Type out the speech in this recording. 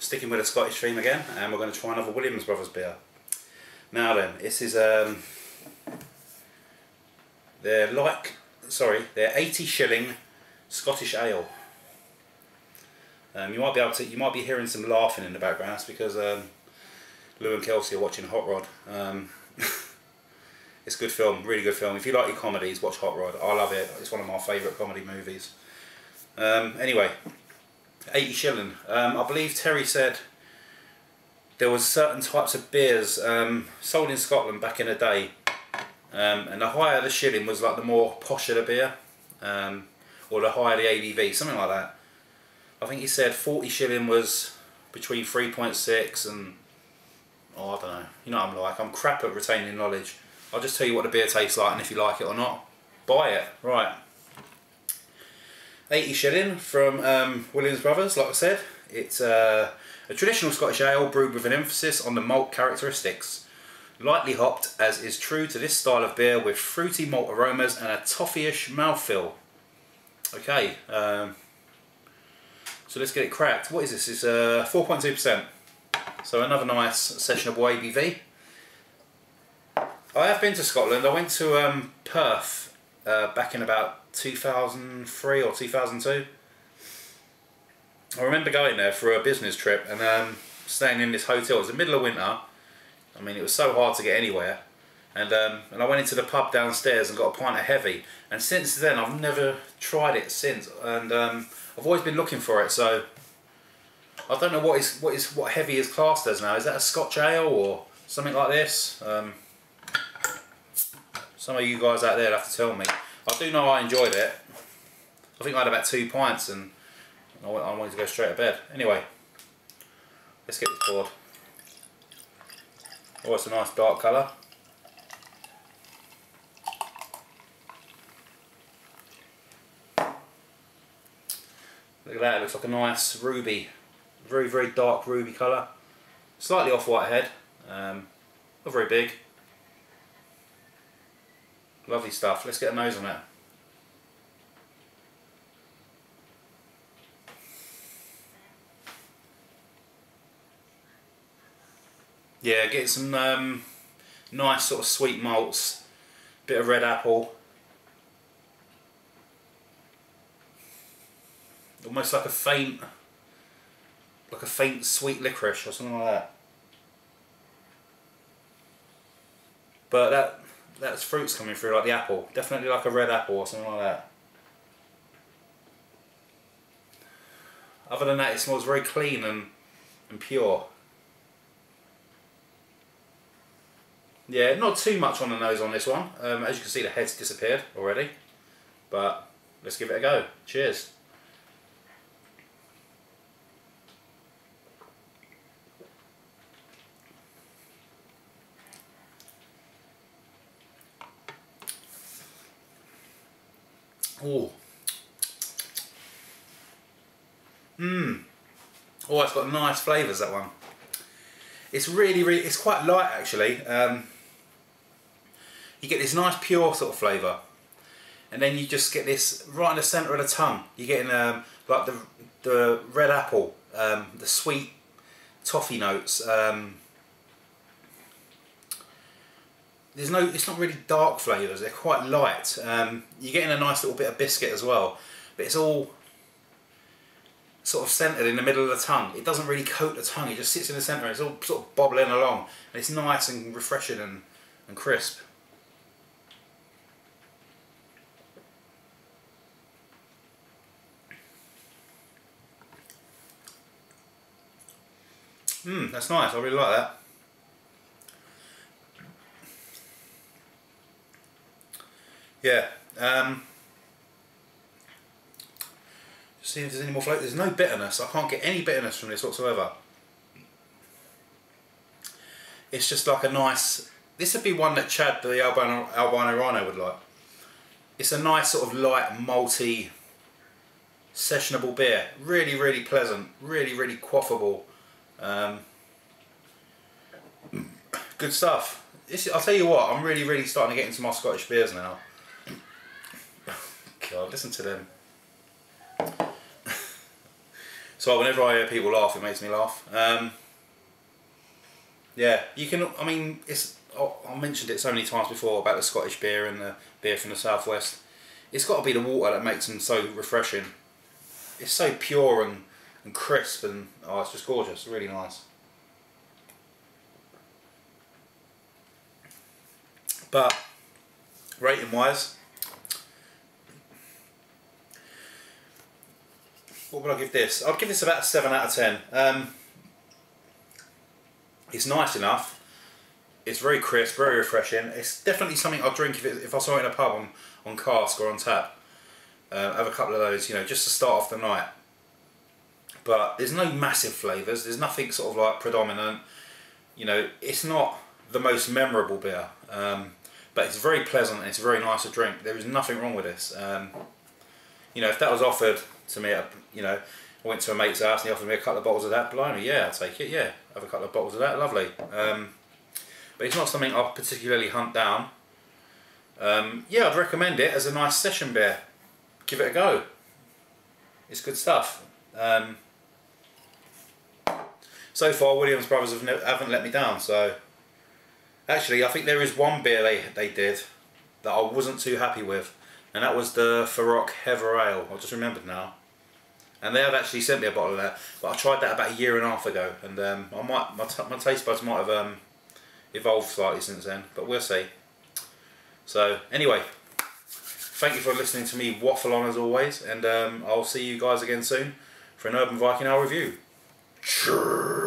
sticking with a Scottish theme again, and we're going to try another Williams Brothers beer. Now then, this is they're 80 shilling Scottish ale. You might be hearing some laughing in the background. That's because Lou and Kelsey are watching Hot Rod. It's a good film, really good film. If you like your comedies, watch Hot Rod. I love it. It's one of my favourite comedy movies. Anyway, 80 shilling. I believe Terry said there was certain types of beers sold in Scotland back in the day, and the higher the shilling was like the more posher the beer, or the higher the ABV, something like that. I think he said 40 shilling was between 3.6 and, oh, I don't know. You know what I'm like, I'm crap at retaining knowledge. I'll just tell you what the beer tastes like, and if you like it or not, buy it. Right. 80 shilling from Williams Brothers, like I said. It's a traditional Scottish ale brewed with an emphasis on the malt characteristics. Lightly hopped, as is true to this style of beer, with fruity malt aromas and a toffee-ish mouthfeel. Okay, so let's get it cracked. What is this? It's 4.2%. So another nice sessionable ABV. I have been to Scotland. I went to Perth back in about 2003 or 2002. I remember going there for a business trip and staying in this hotel. It was the middle of winter. I mean, it was so hard to get anywhere. And I went into the pub downstairs and got a pint of heavy. And since then, I've never tried it since. And I've always been looking for it. So I don't know what heavy is classed as now. Is that a Scotch ale or something like this? Some of you guys out there have to tell me. I do know I enjoyed it. I think I had about 2 pints and I wanted to go straight to bed. Anyway, let's get this poured. Oh, it's a nice dark colour. Look at that, it looks like a nice ruby. Very, very dark ruby colour. Slightly off-white head. Not very big. Lovely stuff. Let's get a nose on it. Yeah, get some nice sort of sweet malts, bit of red apple, almost like a faint sweet licorice or something like that. But that's fruits coming through, like the apple. Definitely like a red apple or something like that. Other than that, it smells very clean and pure. Yeah, not too much on the nose on this one. As you can see, the head's disappeared already. But let's give it a go. Cheers. Oh. Oh, it's got nice flavours, that one. It's it's quite light actually. You get this nice pure sort of flavour, and then you just get this right in the centre of the tongue. You're getting like the red apple, the sweet toffee notes. It's not really dark flavours. They're quite light. You're getting a nice little bit of biscuit as well, but it's all sort of centred in the middle of the tongue. It doesn't really coat the tongue. It just sits in the centre. And it's all sort of bobbling along, and it's nice and refreshing and crisp. That's nice. I really like that. Yeah. Just see if there's any more flavour. There's no bitterness. I can't get any bitterness from this whatsoever. It's just like a nice. This would be one that Chad, the albino rhino, would like. It's a nice sort of light, malty, sessionable beer. Really, really pleasant. Really, really quaffable. Good stuff. I'll tell you what, I'm really starting to get into my Scottish beers now. God, listen to them. So whenever I hear people laugh, it makes me laugh. Yeah, you can. I mean, I mentioned it so many times before about the Scottish beer and the beer from the southwest. It's got to be the water that makes them so refreshing. It's so pure and crisp, and oh, it's just gorgeous. Really nice. But rating wise, what would I give this? I'd give this about a 7 out of 10. It's nice enough. It's very crisp, very refreshing. It's definitely something I'd drink if I saw it in a pub on cask or on tap. Have a couple of those, you know, just to start off the night. But there's no massive flavours. There's nothing sort of like predominant. You know, it's not the most memorable beer. But it's very pleasant and it's very nice to drink. There is nothing wrong with this. You know, if that was offered to me, you know, I went to a mate's house and he offered me a couple of bottles of that, blimey, yeah, I'd take it, yeah. Have a couple of bottles of that, lovely. But it's not something I particularly hunt down. Yeah, I'd recommend it as a nice session beer. Give it a go. It's good stuff. So far, Williams Brothers haven't let me down, so... Actually, I think there is one beer they did that I wasn't too happy with, and that was the Farrock Heather Ale. I just remembered now, and they have actually sent me a bottle of that. But I tried that about a year and a half ago, and my taste buds might have evolved slightly since then, but we'll see. So anyway, thank you for listening to me waffle on as always, and I'll see you guys again soon for an Urban Viking Ale review. Cheers.